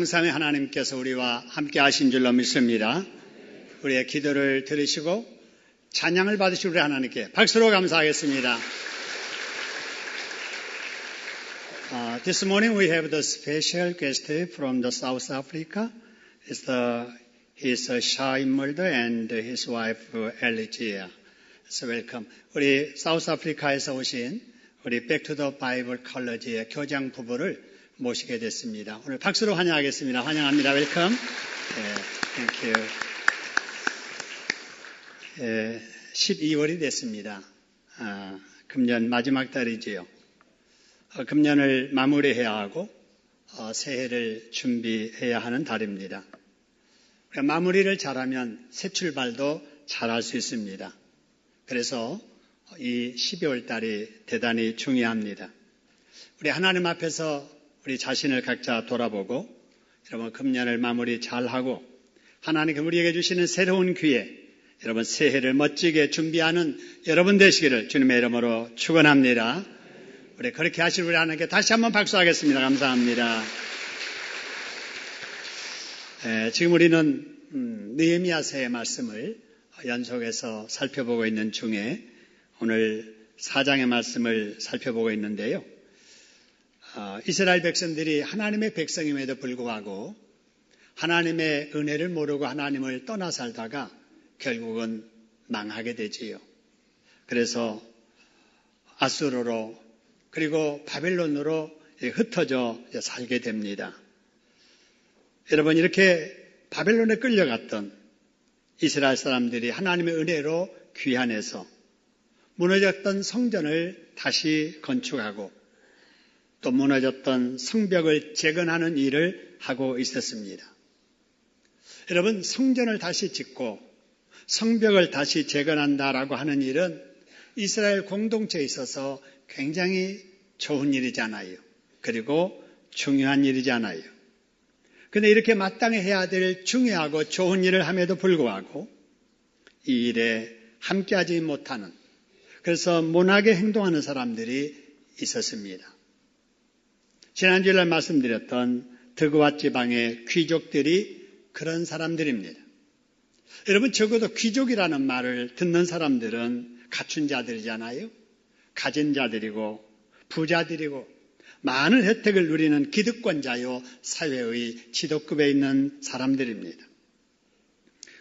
항상 하나님께서 우리와 함께 하신 줄로 믿습니다. 우리의 기도를 들으시고 찬양을 받으시고 우리 하나님께 박수로 감사하겠습니다. This morning we have the special guest from the South Africa. He is Shai Mulder and his wife Eligia. So welcome. 우리 사우스 아프리카에서 오신 우리 Back to the Bible College의 교장 부부를 모시게 됐습니다. 오늘 박수로 환영하겠습니다. 환영합니다. 웰컴. Thank you. 12월이 됐습니다. 금년 마지막 달이지요. 금년을 마무리해야 하고 새해를 준비해야 하는 달입니다. 마무리를 잘하면 새 출발도 잘할 수 있습니다. 그래서 이 12월 달이 대단히 중요합니다. 우리 하나님 앞에서 우리 자신을 각자 돌아보고 여러분 금년을 마무리 잘하고 하나님께 우리에게 주시는 새로운 기회, 여러분 새해를 멋지게 준비하는 여러분 되시기를 주님의 이름으로 축원합니다. 우리 그렇게 하실 우리 하나님께 다시 한번 박수하겠습니다. 감사합니다. 지금 우리는 느헤미야서의 말씀을 연속해서 살펴보고 있는 중에 오늘 4장의 말씀을 살펴보고 있는데요. 이스라엘 백성들이 하나님의 백성임에도 불구하고 하나님의 은혜를 모르고 하나님을 떠나 살다가 결국은 망하게 되지요. 그래서 아수르로 그리고 바벨론으로 흩어져 살게 됩니다. 여러분 이렇게 바벨론에 끌려갔던 이스라엘 사람들이 하나님의 은혜로 귀환해서 무너졌던 성전을 다시 건축하고 또 무너졌던 성벽을 재건하는 일을 하고 있었습니다. 여러분 성전을 다시 짓고 성벽을 다시 재건한다라고 하는 일은 이스라엘 공동체에 있어서 굉장히 좋은 일이잖아요. 그리고 중요한 일이잖아요. 그런데 이렇게 마땅히 해야 될 중요하고 좋은 일을 함에도 불구하고 이 일에 함께하지 못하는 그래서 모나게 행동하는 사람들이 있었습니다. 지난주에 말씀드렸던 드그와 지방의 귀족들이 그런 사람들입니다. 여러분 적어도 귀족이라는 말을 듣는 사람들은 갖춘 자들이잖아요. 가진 자들이고 부자들이고 많은 혜택을 누리는 기득권자요 사회의 지도급에 있는 사람들입니다.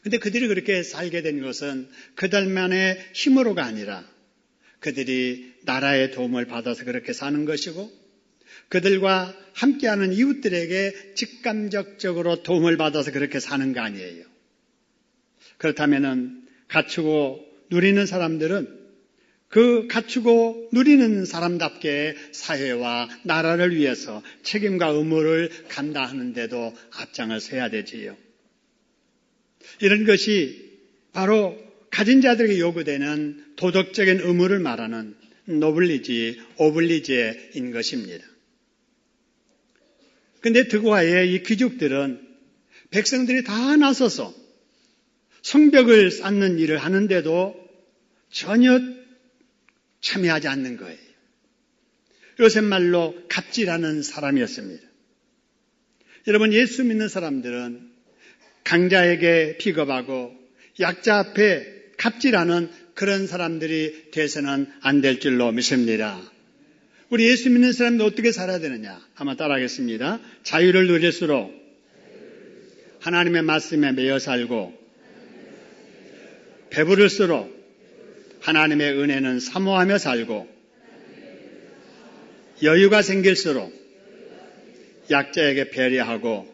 그런데 그들이 그렇게 살게 된 것은 그들만의 힘으로가 아니라 그들이 나라의 도움을 받아서 그렇게 사는 것이고 그들과 함께하는 이웃들에게 직감적으로 도움을 받아서 그렇게 사는 거 아니에요. 그렇다면 갖추고 누리는 사람들은 그 갖추고 누리는 사람답게 사회와 나라를 위해서 책임과 의무를 감당하는 데도 앞장을 서야 되지요. 이런 것이 바로 가진 자들에게 요구되는 도덕적인 의무를 말하는 노블리지, 오블리제인 것입니다. 그런데 드고아의 이 귀족들은 백성들이 다 나서서 성벽을 쌓는 일을 하는데도 전혀 참여하지 않는 거예요. 요새 말로 갑질하는 사람이었습니다. 여러분 예수 믿는 사람들은 강자에게 비겁하고 약자 앞에 갑질하는 그런 사람들이 돼서는 안 될 줄로 믿습니다. 우리 예수 믿는 사람들 어떻게 살아야 되느냐? 한번 따라하겠습니다. 자유를 누릴수록 하나님의 말씀에 매여 살고 배부를수록 하나님의 은혜는 사모하며 살고 여유가 생길수록 약자에게 배려하고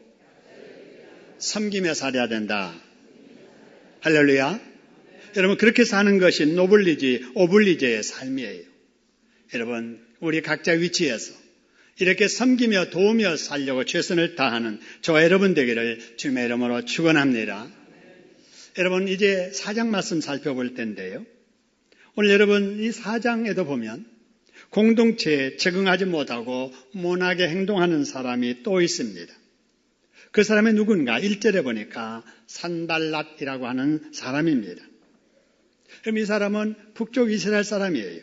섬기며 살아야 된다. 할렐루야. 여러분 그렇게 사는 것이 노블리지, 오블리제의 삶이에요. 여러분 우리 각자 위치에서 이렇게 섬기며 도우며 살려고 최선을 다하는 저와 여러분 되기를 주님의 이름으로 축원합니다. 여러분 이제 4장 말씀 살펴볼 텐데요. 오늘 여러분 이 4장에도 보면 공동체에 적응하지 못하고 모나게 행동하는 사람이 또 있습니다. 그 사람이 누군가 1절에 보니까 산발랏이라고 하는 사람입니다. 그럼 이 사람은 북쪽 이스라엘 사람이에요.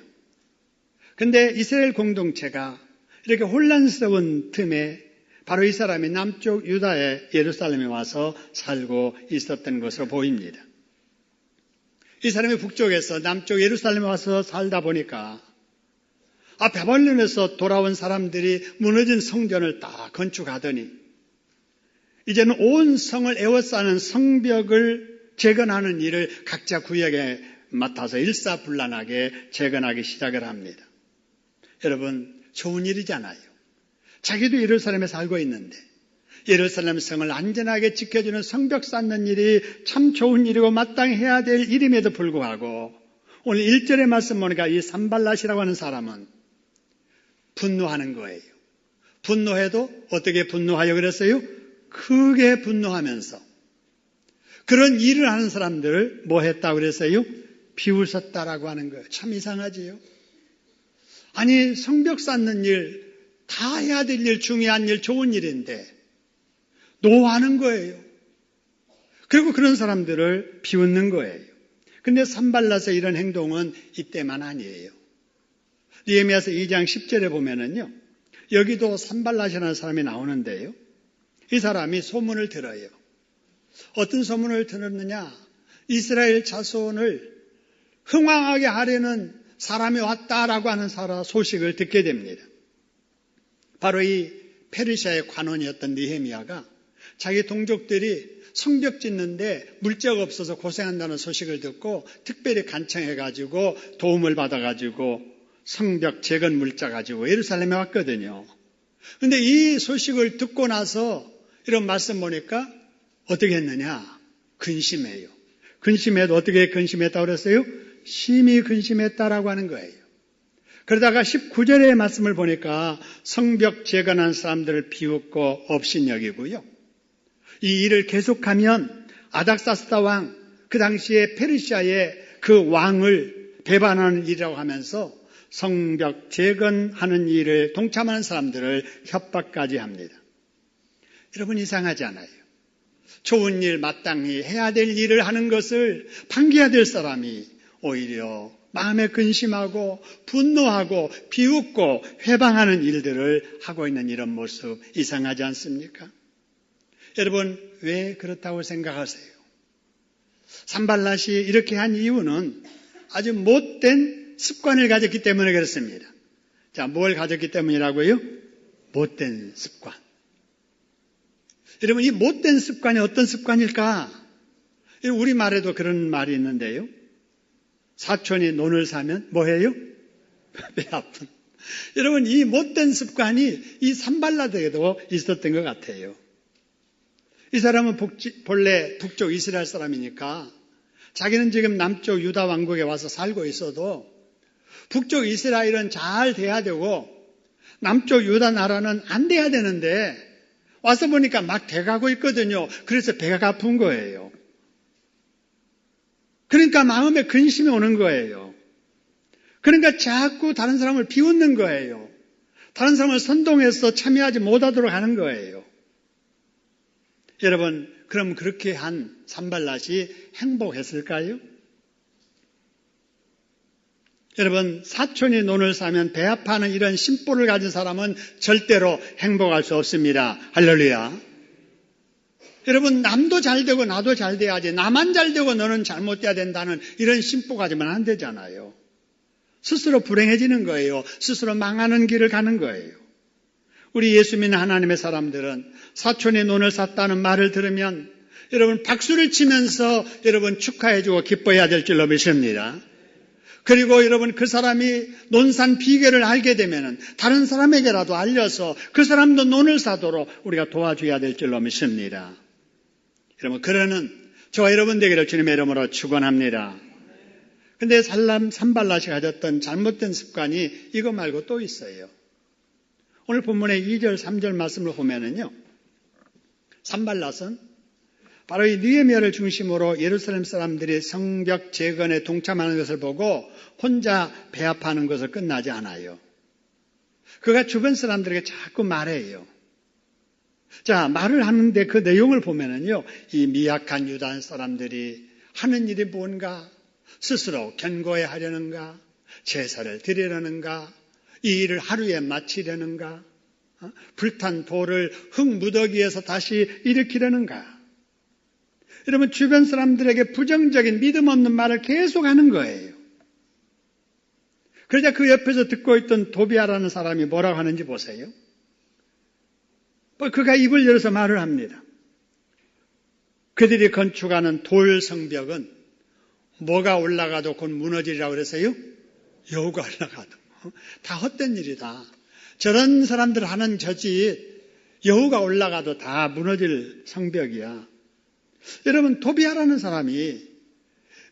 그런데 이스라엘 공동체가 이렇게 혼란스러운 틈에 바로 이 사람이 남쪽 유다의 예루살렘에 와서 살고 있었던 것으로 보입니다. 이 사람이 북쪽에서 남쪽 예루살렘에 와서 살다 보니까 바벨론에서 돌아온 사람들이 무너진 성전을 딱 건축하더니 이제는 온 성을 에워싸는 성벽을 재건하는 일을 각자 구역에 맡아서 일사불란하게 재건하기 시작을 합니다. 여러분, 좋은 일이잖아요. 자기도 예루살렘에 살고 있는데 예루살렘 성을 안전하게 지켜주는 성벽 쌓는 일이 참 좋은 일이고 마땅히 해야 될 일임에도 불구하고 오늘 1절의 말씀 보니까 이 산발랏이라고 하는 사람은 분노하는 거예요. 분노해도 어떻게 분노하여 그랬어요? 크게 분노하면서 그런 일을 하는 사람들을 뭐 했다고 그랬어요? 비웃었다라고 하는 거예요. 참 이상하지요? 아니, 성벽 쌓는 일, 다 해야 될 일, 중요한 일, 좋은 일인데 노하는 거예요. 그리고 그런 사람들을 비웃는 거예요. 근데 산발랏의 이런 행동은 이때만 아니에요. 느헤미야서 2장 10절에 보면은요, 여기도 산발랏이라는 사람이 나오는데요. 이 사람이 소문을 들어요. 어떤 소문을 들었느냐? 이스라엘 자손을 흥왕하게 하려는 사람이 왔다라고 하는 소식을 듣게 됩니다. 바로 이 페르시아의 관원이었던 느헤미야가 자기 동족들이 성벽 짓는데 물자가 없어서 고생한다는 소식을 듣고 특별히 간청해가지고 도움을 받아가지고 성벽 재건 물자 가지고 예루살렘에 왔거든요. 그런데 이 소식을 듣고 나서 이런 말씀 보니까 어떻게 했느냐? 근심해요. 근심해도 어떻게 근심했다고 그랬어요? 심히 근심했다라고 하는 거예요. 그러다가 19절의 말씀을 보니까 성벽 재건한 사람들을 비웃고 업신여기고요. 이 일을 계속하면 아닥사스다 왕, 그 당시에 페르시아의 그 왕을 배반하는 일이라고 하면서 성벽 재건하는 일을 동참하는 사람들을 협박까지 합니다. 여러분, 이상하지 않아요? 좋은 일, 마땅히 해야 될 일을 하는 것을 방기해야 될 사람이 오히려 마음에 근심하고 분노하고 비웃고 회방하는 일들을 하고 있는 이런 모습 이상하지 않습니까? 여러분, 왜 그렇다고 생각하세요? 산발랏이 이렇게 한 이유는 아주 못된 습관을 가졌기 때문에 그렇습니다. 자, 뭘 가졌기 때문이라고요? 못된 습관. 여러분, 이 못된 습관이 어떤 습관일까? 우리말에도 그런 말이 있는데요. 사촌이 논을 사면 뭐해요? 배 아픈. 여러분, 이 못된 습관이 이 산발랏에도 있었던 것 같아요. 이 사람은 본래 북쪽 이스라엘 사람이니까 자기는 지금 남쪽 유다 왕국에 와서 살고 있어도 북쪽 이스라엘은 잘 돼야 되고 남쪽 유다 나라는 안 돼야 되는데 와서 보니까 막 돼가고 있거든요. 그래서 배가 아픈 거예요. 그러니까 마음에 근심이 오는 거예요. 그러니까 자꾸 다른 사람을 비웃는 거예요. 다른 사람을 선동해서 참여하지 못하도록 하는 거예요. 여러분, 그럼 그렇게 한 산발랏이 행복했을까요? 여러분, 사촌이 논을 사면 배 아파하는 이런 심보를 가진 사람은 절대로 행복할 수 없습니다. 할렐루야. 여러분, 남도 잘 되고 나도 잘 돼야지, 나만 잘 되고 너는 잘못돼야 된다는 이런 심보 가지면 안 되잖아요. 스스로 불행해지는 거예요. 스스로 망하는 길을 가는 거예요. 우리 예수 믿는 하나님의 사람들은 사촌이 논을 샀다는 말을 들으면 여러분 박수를 치면서 여러분 축하해주고 기뻐해야 될 줄로 믿습니다. 그리고 여러분 그 사람이 논산 비결을 알게 되면 다른 사람에게라도 알려서 그 사람도 논을 사도록 우리가 도와줘야 될 줄로 믿습니다. 여러분, 그러는 저와 여러분 되기를 주님의 이름으로 축원합니다. 근데 산발랏이 가졌던 잘못된 습관이 이거 말고 또 있어요. 오늘 본문의 2절, 3절 말씀을 보면은요, 산발랏은 바로 이 느헤미야를 중심으로 예루살렘 사람들이 성벽 재건에 동참하는 것을 보고 혼자 배합하는 것을 끝나지 않아요. 그가 주변 사람들에게 자꾸 말해요. 자, 말을 하는데 그 내용을 보면은요, 이 미약한 유다 사람들이 하는 일이 뭔가, 스스로 견고해 하려는가, 제사를 드리려는가, 이 일을 하루에 마치려는가, 불탄 돌을 흙무더기에서 다시 일으키려는가? 여러분, 주변 사람들에게 부정적인 믿음 없는 말을 계속 하는 거예요. 그러자 그 옆에서 듣고 있던 도비아라는 사람이 뭐라고 하는지 보세요. 그가 입을 열어서 말을 합니다. 그들이 건축하는 돌 성벽은 뭐가 올라가도 곧 무너지리라고 그랬어요? 여우가 올라가도. 다 헛된 일이다. 저런 사람들 하는 저짓, 여우가 올라가도 다 무너질 성벽이야. 여러분, 도비아라는 사람이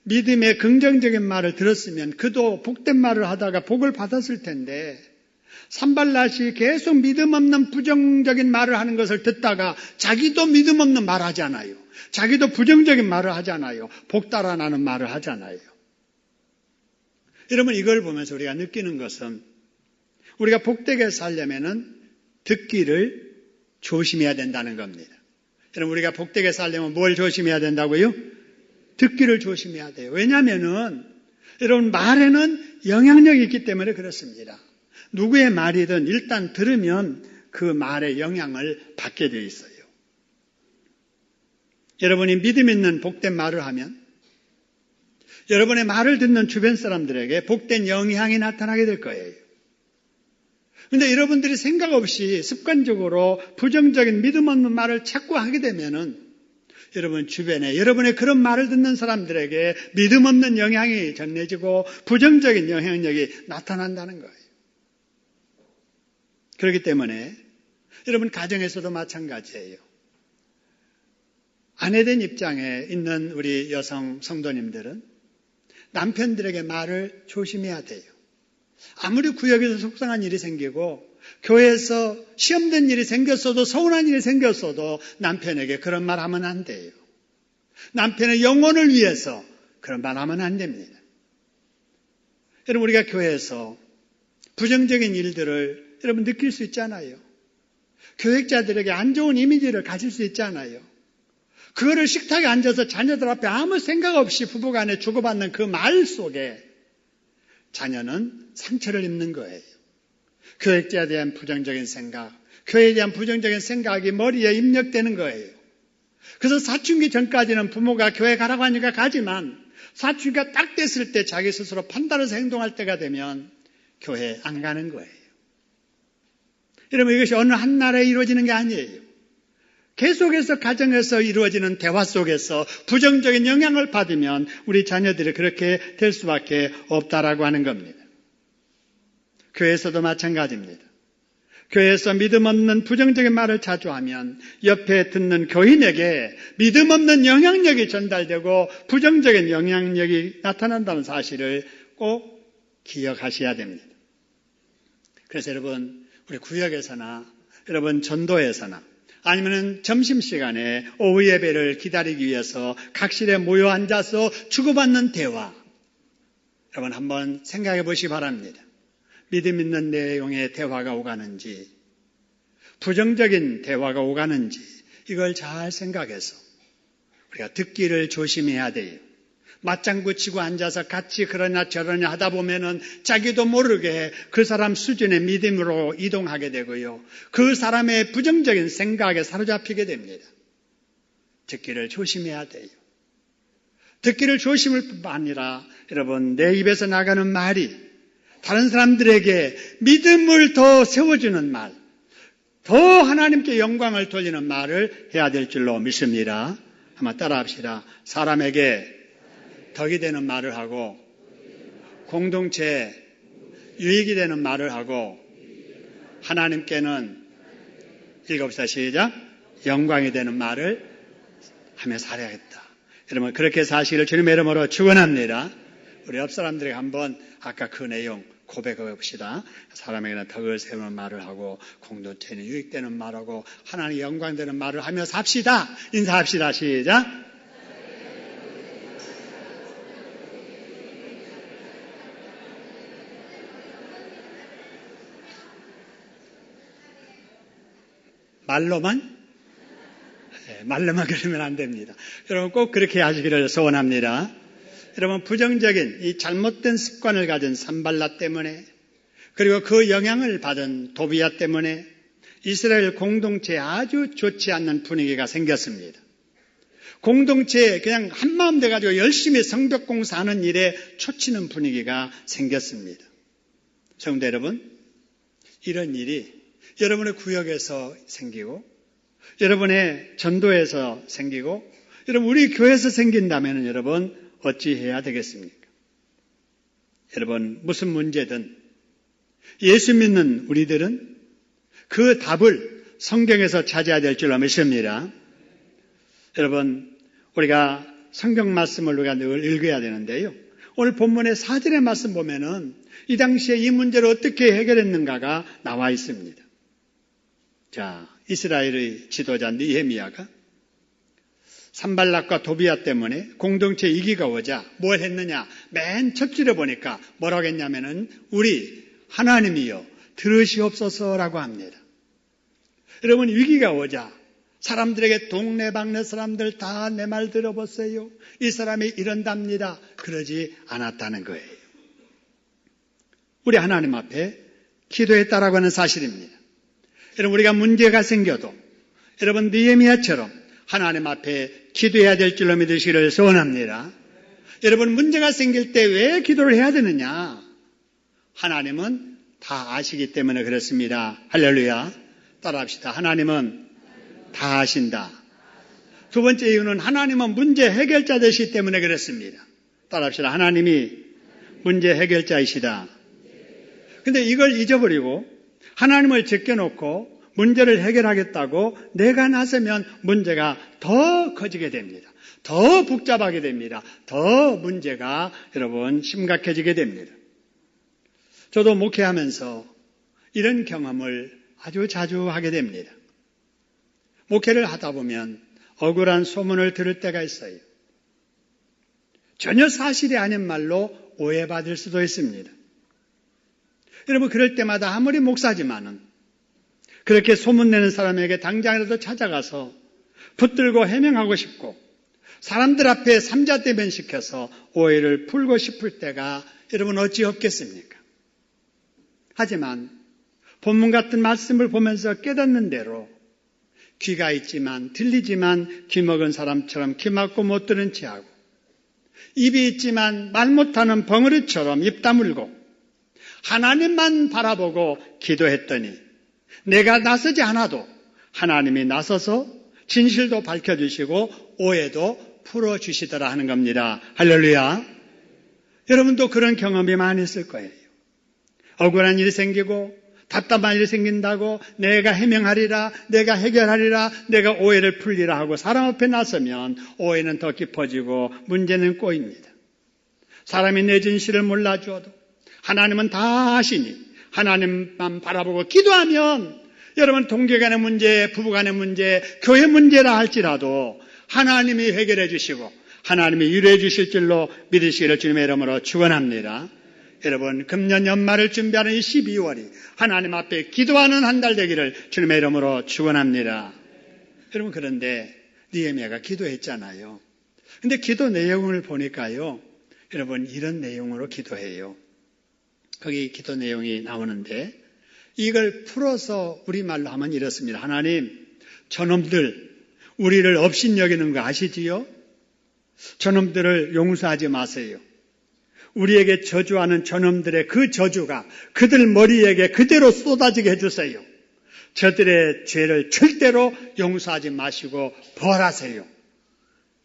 믿음의 긍정적인 말을 들었으면 그도 복된 말을 하다가 복을 받았을 텐데, 산발랏이 계속 믿음 없는 부정적인 말을 하는 것을 듣다가 자기도 믿음 없는 말을 하잖아요. 자기도 부정적인 말을 하잖아요. 복 달아나는 말을 하잖아요. 여러분, 이걸 보면서 우리가 느끼는 것은 우리가 복되게 살려면은 듣기를 조심해야 된다는 겁니다. 여러분, 우리가 복되게 살려면 뭘 조심해야 된다고요? 듣기를 조심해야 돼요. 왜냐하면은 여러분, 말에는 영향력이 있기 때문에 그렇습니다. 누구의 말이든 일단 들으면 그 말의 영향을 받게 되어 있어요. 여러분이 믿음 있는 복된 말을 하면 여러분의 말을 듣는 주변 사람들에게 복된 영향이 나타나게 될 거예요. 그런데 여러분들이 생각 없이 습관적으로 부정적인 믿음 없는 말을 자꾸 하게 되면은 여러분 주변에 여러분의 그런 말을 듣는 사람들에게 믿음 없는 영향이 전해지고 부정적인 영향력이 나타난다는 거예요. 그렇기 때문에 여러분 가정에서도 마찬가지예요. 아내된 입장에 있는 우리 여성 성도님들은 남편들에게 말을 조심해야 돼요. 아무리 구역에서 속상한 일이 생기고 교회에서 시험된 일이 생겼어도 서운한 일이 생겼어도 남편에게 그런 말 하면 안 돼요. 남편의 영혼을 위해서 그런 말 하면 안 됩니다. 여러분 우리가 교회에서 부정적인 일들을 여러분 느낄 수 있잖아요. 교육자들에게 안 좋은 이미지를 가질 수 있잖아요. 그거를 식탁에 앉아서 자녀들 앞에 아무 생각 없이 부부간에 주고받는 그 말 속에 자녀는 상처를 입는 거예요. 교육자에 대한 부정적인 생각, 교회에 대한 부정적인 생각이 머리에 입력되는 거예요. 그래서 사춘기 전까지는 부모가 교회 가라고 하니까 가지만 사춘기가 딱 됐을 때 자기 스스로 판단해서 행동할 때가 되면 교회 안 가는 거예요. 여러분 이것이 어느 한 날에 이루어지는 게 아니에요. 계속해서 가정에서 이루어지는 대화 속에서 부정적인 영향을 받으면 우리 자녀들이 그렇게 될 수밖에 없다라고 하는 겁니다. 교회에서도 마찬가지입니다. 교회에서 믿음 없는 부정적인 말을 자주 하면 옆에 듣는 교인에게 믿음 없는 영향력이 전달되고 부정적인 영향력이 나타난다는 사실을 꼭 기억하셔야 됩니다. 그래서 여러분 우리 구역에서나 여러분 전도에서나 아니면 점심시간에 오후 예배를 기다리기 위해서 각실에 모여 앉아서 주고받는 대화 여러분 한번 생각해 보시기 바랍니다. 믿음 있는 내용의 대화가 오가는지 부정적인 대화가 오가는지 이걸 잘 생각해서 우리가 듣기를 조심해야 돼요. 맞장구 치고 앉아서 같이 그러냐 저러냐 하다 보면은 자기도 모르게 그 사람 수준의 믿음으로 이동하게 되고요. 그 사람의 부정적인 생각에 사로잡히게 됩니다. 듣기를 조심해야 돼요. 듣기를 조심할 뿐만 아니라 여러분 내 입에서 나가는 말이 다른 사람들에게 믿음을 더 세워주는 말, 더 하나님께 영광을 돌리는 말을 해야 될 줄로 믿습니다. 한번 따라합시다. 사람에게 덕이 되는 말을 하고 공동체에 유익이 되는 말을 하고 하나님께는 읽읍시다. 시작. 영광이 되는 말을 하며 살아야겠다. 여러분 그렇게 사시기를 주님의 이름으로 축원합니다. 우리 옆 사람들에게 한번 아까 그 내용 고백해 봅시다. 사람에게는 덕을 세우는 말을 하고 공동체는 유익되는 말하고 하나님 영광되는 말을 하며 삽시다. 인사합시다. 시작. 말로만 그러면 안 됩니다. 여러분 꼭 그렇게 하시기를 소원합니다. 여러분 부정적인 이 잘못된 습관을 가진 산발랏 때문에 그리고 그 영향을 받은 도비아 때문에 이스라엘 공동체에 아주 좋지 않는 분위기가 생겼습니다. 공동체에 그냥 한마음 돼가지고 열심히 성벽 공사하는 일에 초치는 분위기가 생겼습니다. 성도 여러분, 이런 일이 여러분의 구역에서 생기고 여러분의 전도에서 생기고 여러분 우리 교회에서 생긴다면 여러분 어찌해야 되겠습니까? 여러분 무슨 문제든 예수 믿는 우리들은 그 답을 성경에서 찾아야 될 줄로 믿습니다. 여러분 우리가 성경 말씀을 우리가 늘 읽어야 되는데요. 오늘 본문의 4절의 말씀 보면은 이 당시에 이 문제를 어떻게 해결했는가가 나와 있습니다. 자, 이스라엘의 지도자 느헤미야가 산발락과 도비야 때문에 공동체 위기가 오자 뭘 했느냐? 맨 첫 줄에 보니까 뭐라고 했냐면은 우리 하나님이여 들으시옵소서라고 합니다. 여러분 위기가 오자 사람들에게 동네방네 사람들 다 내 말 들어보세요. 이 사람이 이런답니다. 그러지 않았다는 거예요. 우리 하나님 앞에 기도했다라고 하는 사실입니다. 여러분 우리가 문제가 생겨도 여러분 느헤미야처럼 하나님 앞에 기도해야 될 줄로 믿으시기를 소원합니다. 여러분 문제가 생길 때 왜 기도를 해야 되느냐? 하나님은 다 아시기 때문에 그렇습니다. 할렐루야. 따라합시다. 하나님은 다 아신다. 두 번째 이유는 하나님은 문제 해결자 되시기 때문에 그렇습니다. 따라합시다. 하나님이 문제 해결자이시다. 근데 이걸 잊어버리고 하나님을 제껴놓고 문제를 해결하겠다고 내가 나서면 문제가 더 커지게 됩니다. 더 복잡하게 됩니다. 더 문제가 여러분 심각해지게 됩니다. 저도 목회하면서 이런 경험을 아주 자주 하게 됩니다. 목회를 하다 보면 억울한 소문을 들을 때가 있어요. 전혀 사실이 아닌 말로 오해받을 수도 있습니다. 여러분 그럴 때마다 아무리 목사지만은 그렇게 소문내는 사람에게 당장이라도 찾아가서 붙들고 해명하고 싶고 사람들 앞에 삼자대변시켜서 오해를 풀고 싶을 때가 여러분 어찌 없겠습니까? 하지만 본문 같은 말씀을 보면서 깨닫는 대로 귀가 있지만 들리지만 귀 먹은 사람처럼 귀 막고 못 들은 체하고 입이 있지만 말 못하는 벙어리처럼 입 다물고 하나님만 바라보고 기도했더니 내가 나서지 않아도 하나님이 나서서 진실도 밝혀주시고 오해도 풀어주시더라 하는 겁니다. 할렐루야. 여러분도 그런 경험이 많이 있을 거예요. 억울한 일이 생기고 답답한 일이 생긴다고 내가 해명하리라, 내가 해결하리라, 내가 오해를 풀리라 하고 사람 앞에 나서면 오해는 더 깊어지고 문제는 꼬입니다. 사람이 내 진실을 몰라주어도 하나님은 다 아시니 하나님만 바라보고 기도하면 여러분 동교간의 문제, 부부간의 문제, 교회 문제라 할지라도 하나님이 해결해 주시고 하나님이 위로해 주실 줄로 믿으시기를 주님의 이름으로 축원합니다. 여러분 금년 연말을 준비하는 이 12월이 하나님 앞에 기도하는 한 달 되기를 주님의 이름으로 축원합니다. 여러분 그런데 느헤미야가 기도했잖아요. 근데 기도 내용을 보니까요. 여러분 이런 내용으로 기도해요. 거기 기도 내용이 나오는데 이걸 풀어서 우리말로 하면 이렇습니다. 하나님, 저놈들 우리를 업신여기는 거 아시지요? 저놈들을 용서하지 마세요. 우리에게 저주하는 저놈들의 그 저주가 그들 머리에게 그대로 쏟아지게 해주세요. 저들의 죄를 절대로 용서하지 마시고 벌하세요.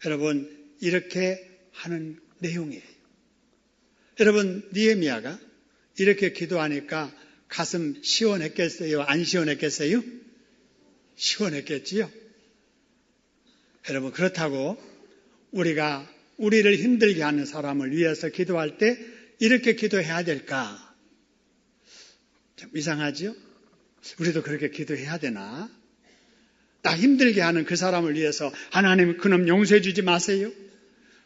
여러분 이렇게 하는 내용이에요. 여러분 느헤미야가 이렇게 기도하니까 가슴 시원했겠어요? 안 시원했겠어요? 시원했겠지요? 여러분 그렇다고 우리가 우리를 힘들게 하는 사람을 위해서 기도할 때 이렇게 기도해야 될까? 좀 이상하죠? 우리도 그렇게 기도해야 되나? 나 힘들게 하는 그 사람을 위해서 하나님 그놈 용서해 주지 마세요.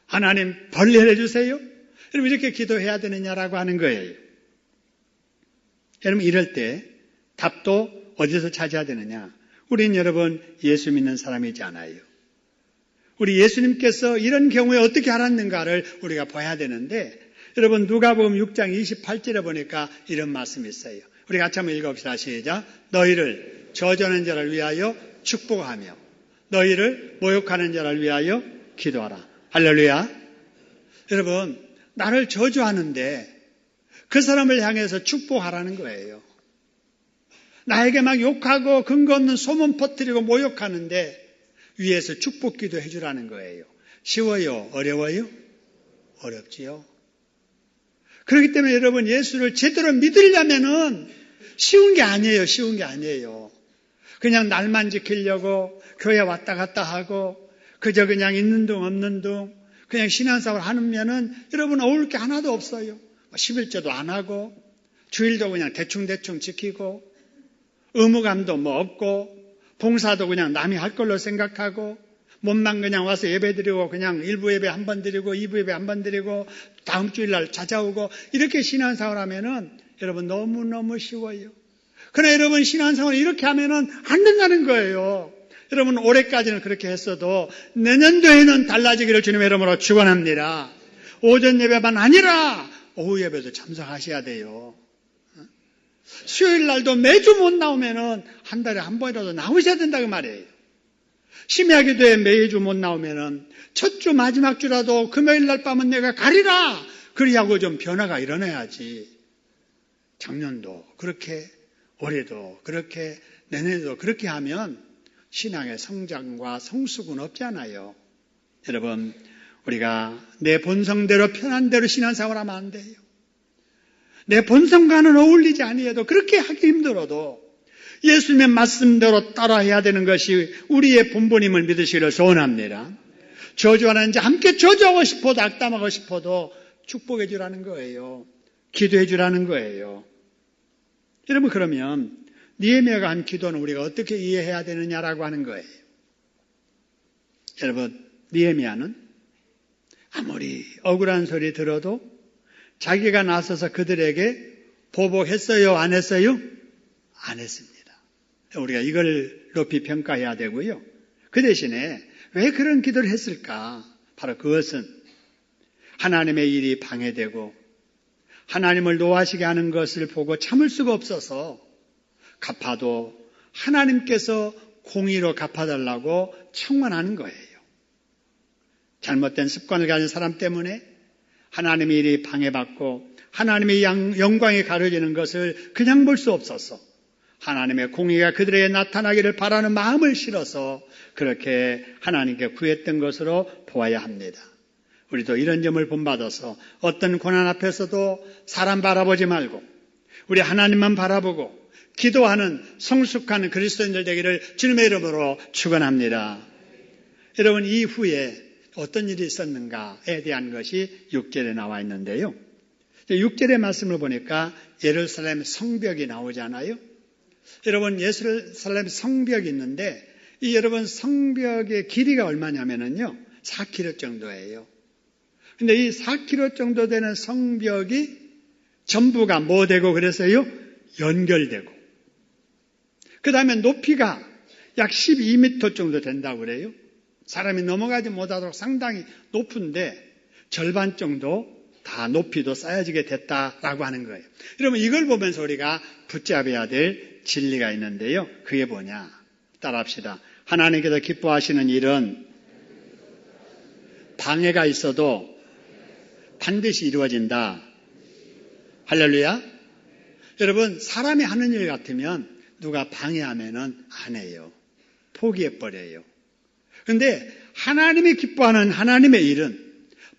하나님 벌레해 주세요. 여러분 이렇게 기도해야 되느냐라고 하는 거예요. 여러분 이럴 때 답도 어디서 찾아야 되느냐? 우린 여러분 예수 믿는 사람이잖아요. 우리 예수님께서 이런 경우에 어떻게 하셨는가를 우리가 봐야 되는데 여러분 누가복음 6장 28절에 보니까 이런 말씀이 있어요. 우리 같이 한번 읽어봅시다. 시작. 너희를 저주하는 자를 위하여 축복하며 너희를 모욕하는 자를 위하여 기도하라. 할렐루야. 여러분, 나를 저주하는데 그 사람을 향해서 축복하라는 거예요. 나에게 막 욕하고 근거 없는 소문 퍼뜨리고 모욕하는데 위에서 축복 기도 해주라는 거예요. 쉬워요? 어려워요? 어렵지요. 그렇기 때문에 여러분, 예수를 제대로 믿으려면은 쉬운 게 아니에요. 쉬운 게 아니에요. 그냥 날만 지키려고 교회 왔다 갔다 하고 그저 그냥 있는 둥 없는 둥 그냥 신앙생활 하면은 여러분 어울 게 하나도 없어요. 11조도 안 하고 주일도 그냥 대충대충 지키고 의무감도 뭐 없고 봉사도 그냥 남이 할 걸로 생각하고 몸만 그냥 와서 예배드리고 그냥 1부 예배 한 번 드리고 2부 예배 한 번 드리고 다음 주일날 찾아오고 이렇게 신앙생활 하면은 여러분 너무너무 쉬워요. 그러나 여러분 신앙생활을 이렇게 하면은 안 된다는 거예요. 여러분 올해까지는 그렇게 했어도 내년도에는 달라지기를 주님의 이름으로 축원합니다. 오전 예배만 아니라 오후 예배도 참석하셔야 돼요. 수요일 날도 매주 못 나오면은 한 달에 한 번이라도 나오셔야 된다고 말이에요. 심야기도에 매주 못 나오면은 첫 주 마지막 주라도 금요일 날 밤은 내가 가리라. 그리하고 좀 변화가 일어나야지. 작년도 그렇게 올해도 그렇게 내년에도 그렇게 하면 신앙의 성장과 성숙은 없잖아요. 여러분 우리가 내 본성대로 편한 대로 신앙생활하면 안 돼요. 내 본성과는 어울리지 아니해도 그렇게 하기 힘들어도 예수님의 말씀대로 따라해야 되는 것이 우리의 본분임을 믿으시기를 소원합니다. 저주하는 자 함께 저주하고 싶어도 악담하고 싶어도 축복해 주라는 거예요. 기도해 주라는 거예요. 여러분 그러면 느헤미야가 한 기도는 우리가 어떻게 이해해야 되느냐라고 하는 거예요. 여러분 느헤미야는 아무리 억울한 소리 들어도 자기가 나서서 그들에게 보복했어요? 안 했어요? 안 했습니다. 우리가 이걸 높이 평가해야 되고요. 그 대신에 왜 그런 기도를 했을까? 바로 그것은 하나님의 일이 방해되고 하나님을 노하시게 하는 것을 보고 참을 수가 없어서 갚아도 하나님께서 공의로 갚아달라고 청원하는 거예요. 잘못된 습관을 가진 사람 때문에 하나님의 일이 방해받고 하나님의 영광이 가려지는 것을 그냥 볼 수 없어서 하나님의 공의가 그들에게 나타나기를 바라는 마음을 실어서 그렇게 하나님께 구했던 것으로 보아야 합니다. 우리도 이런 점을 본받아서 어떤 고난 앞에서도 사람 바라보지 말고 우리 하나님만 바라보고 기도하는 성숙한 그리스도인들 되기를 주님의 이름으로 축원합니다. 여러분 이후에 어떤 일이 있었는가에 대한 것이 6절에 나와 있는데요. 6절의 말씀을 보니까 예루살렘 성벽이 나오잖아요. 여러분 예루살렘 성벽이 있는데 이 여러분 성벽의 길이가 얼마냐면요 4km 정도예요. 근데 이 4km 정도 되는 성벽이 전부가 뭐 되고 그래서요? 연결되고 그 다음에 높이가 약 12m 정도 된다고 그래요. 사람이 넘어가지 못하도록 상당히 높은데 절반 정도 다 높이도 쌓여지게 됐다라고 하는 거예요. 여러분 이걸 보면서 우리가 붙잡아야 될 진리가 있는데요. 그게 뭐냐? 따라합시다. 하나님께서 기뻐하시는 일은 방해가 있어도 반드시 이루어진다. 할렐루야. 여러분 사람이 하는 일 같으면 누가 방해하면은 안 해요. 포기해버려요. 그런데 하나님이 기뻐하는 하나님의 일은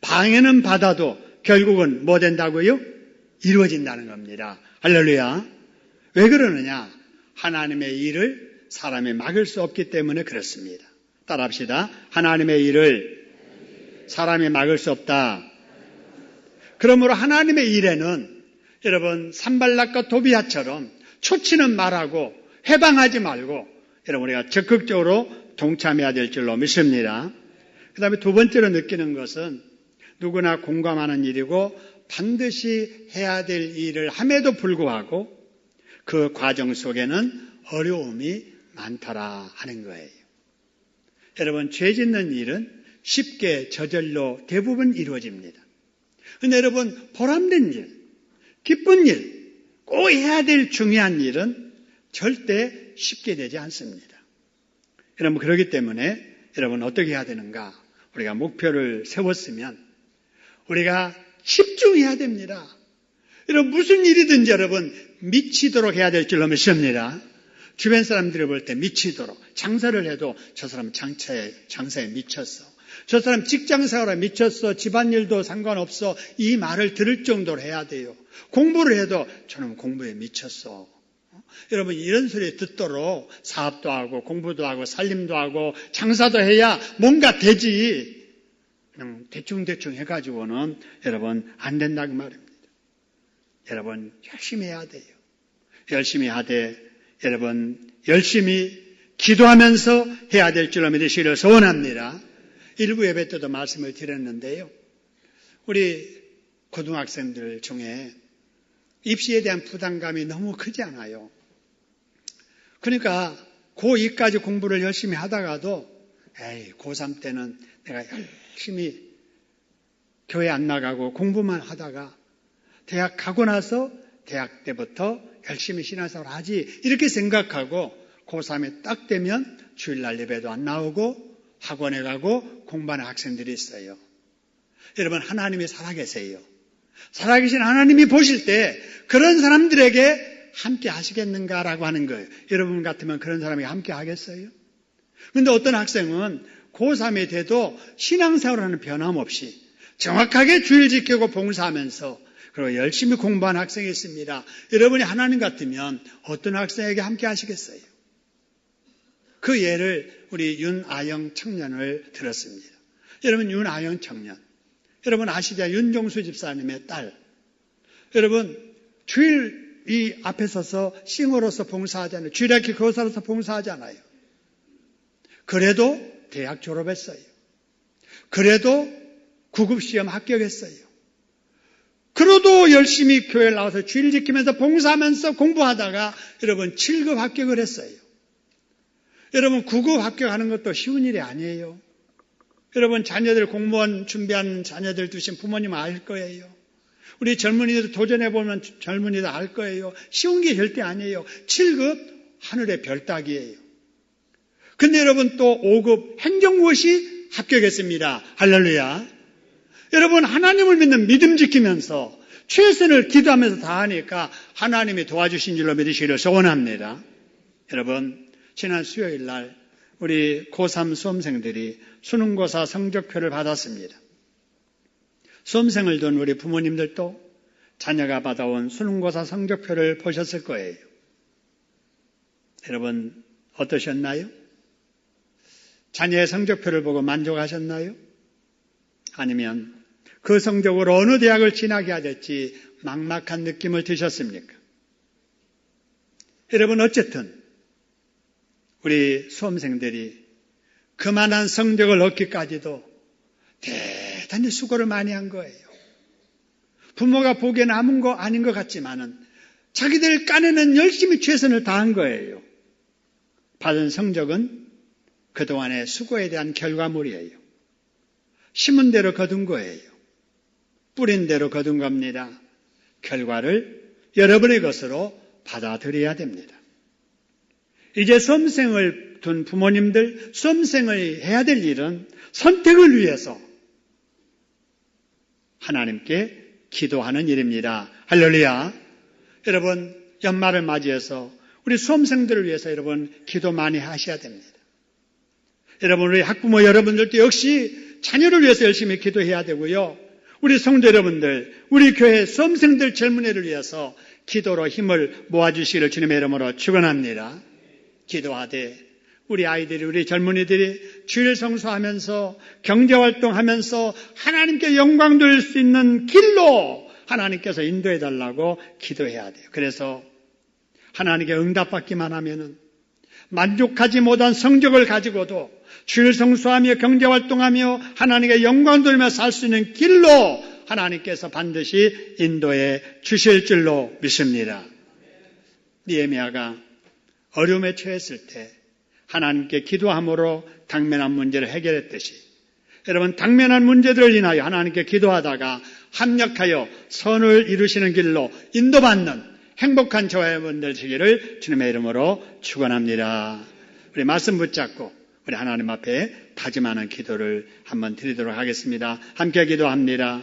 방해는 받아도 결국은 뭐 된다고요? 이루어진다는 겁니다. 할렐루야. 왜 그러느냐? 하나님의 일을 사람이 막을 수 없기 때문에 그렇습니다. 따라합시다. 하나님의 일을 사람이 막을 수 없다. 그러므로 하나님의 일에는 여러분 산발락과 도비아처럼 초치는 말하고 해방하지 말고 여러분 우리가 적극적으로 동참해야 될 줄로 믿습니다. 그 다음에 두 번째로 느끼는 것은 누구나 공감하는 일이고 반드시 해야 될 일을 함에도 불구하고 그 과정 속에는 어려움이 많더라 하는 거예요. 여러분 죄 짓는 일은 쉽게 저절로 대부분 이루어집니다. 그런데 여러분 보람된 일, 기쁜 일, 꼭 해야 될 중요한 일은 절대 쉽게 되지 않습니다. 여러분, 그렇기 때문에 여러분 어떻게 해야 되는가? 우리가 목표를 세웠으면 우리가 집중해야 됩니다. 여러분, 무슨 일이든지 여러분 미치도록 해야 될 줄로 믿습니다. 주변 사람들이 볼 때 미치도록. 장사를 해도 저 사람 장사에 미쳤어. 저 사람 직장생활에 미쳤어. 집안일도 상관없어. 이 말을 들을 정도로 해야 돼요. 공부를 해도 저는 공부에 미쳤어. 여러분, 이런 소리 듣도록 사업도 하고 공부도 하고 살림도 하고 장사도 해야 뭔가 되지. 그냥 대충대충 해가지고는 여러분 안 된다고 말입니다. 여러분 열심히 해야 돼요. 열심히 하되 여러분 열심히 기도하면서 해야 될 줄로 믿으시기를 소원합니다. 일부 예배 때도 말씀을 드렸는데요. 우리 고등학생들 중에 입시에 대한 부담감이 너무 크지 않아요. 그러니까 고2까지 공부를 열심히 하다가도 고3 때는 내가 열심히 교회 안 나가고 공부만 하다가 대학 가고 나서 대학 때부터 열심히 신앙생활 하지 이렇게 생각하고 고3에 딱 되면 주일날 예배도 안 나오고 학원에 가고 공부하는 학생들이 있어요. 여러분, 하나님이 살아계세요. 살아계신 하나님이 보실 때 그런 사람들에게 함께 하시겠는가라고 하는 거예요. 여러분 같으면 그런 사람이 함께 하겠어요? 그런데 어떤 학생은 고3이 돼도 신앙생활하는 변함없이 정확하게 주일 지키고 봉사하면서 그리고 열심히 공부한 학생이 있습니다. 여러분이 하나님 같으면 어떤 학생에게 함께 하시겠어요? 그 예를 우리 윤아영 청년을 들었습니다. 여러분, 윤아영 청년. 여러분 아시죠? 윤종수 집사님의 딸. 여러분, 주일 이 앞에 서서 싱어로서 봉사하잖아요. 주일학교 교사로서 봉사하잖아요. 그래도 대학 졸업했어요. 그래도 구급시험 합격했어요. 그래도 열심히 교회를 나와서 주일 지키면서 봉사하면서 공부하다가 여러분 7급 합격을 했어요. 여러분 9급 합격하는 것도 쉬운 일이 아니에요. 여러분 자녀들 공무원 준비하는 자녀들 두신 부모님 알 거예요. 우리 젊은이들 도전해보면 젊은이들 알 거예요. 쉬운 게 절대 아니에요. 7급 하늘의 별 따기예요. 근데 여러분 또 5급 행정고시 합격했습니다. 할렐루야. 여러분 하나님을 믿는 믿음 지키면서 최선을 기도하면서 다 하니까 하나님이 도와주신 줄로 믿으시기를 소원합니다. 여러분 지난 수요일 날 우리 고3 수험생들이 수능고사 성적표를 받았습니다. 수험생을 둔 우리 부모님들도 자녀가 받아온 수능고사 성적표를 보셨을 거예요. 여러분 어떠셨나요? 자녀의 성적표를 보고 만족하셨나요? 아니면 그 성적으로 어느 대학을 진학해야 될지 막막한 느낌을 드셨습니까? 여러분 어쨌든 우리 수험생들이 그만한 성적을 얻기까지도 대단히 수고를 많이 한 거예요. 부모가 보기에는 아무 거 아닌 것 같지만은 자기들 깐에는 열심히 최선을 다한 거예요. 받은 성적은 그동안의 수고에 대한 결과물이에요. 심은 대로 거둔 거예요. 뿌린 대로 거둔 겁니다. 결과를 여러분의 것으로 받아들여야 됩니다. 이제 수험생을 둔 부모님들, 수험생을 해야 될 일은 선택을 위해서 하나님께 기도하는 일입니다. 할렐루야. 여러분 연말을 맞이해서 우리 수험생들을 위해서 여러분 기도 많이 하셔야 됩니다. 여러분 우리 학부모 여러분들도 역시 자녀를 위해서 열심히 기도해야 되고요. 우리 성도 여러분들, 우리 교회 수험생들 젊은이를 위해서 기도로 힘을 모아주시기를 주님의 이름으로 축원합니다. 기도하되 우리 아이들이, 우리 젊은이들이 주일 성수하면서 경제활동하면서 하나님께 영광 돌릴 수 있는 길로 하나님께서 인도해달라고 기도해야 돼요. 그래서 하나님께 응답받기만 하면은 만족하지 못한 성적을 가지고도 주일 성수하며 경제활동하며 하나님께 영광 돌리며 살 수 있는 길로 하나님께서 반드시 인도해 주실 줄로 믿습니다. 느헤미야가 어려움에 처했을 때 하나님께 기도함으로 당면한 문제를 해결했듯이 여러분 당면한 문제들을 인하여 하나님께 기도하다가 합력하여 선을 이루시는 길로 인도받는 행복한 저와 여러분들 되기를 주님의 이름으로 축원합니다. 우리 말씀 붙잡고 우리 하나님 앞에 다짐하는 기도를 한번 드리도록 하겠습니다. 함께 기도합니다.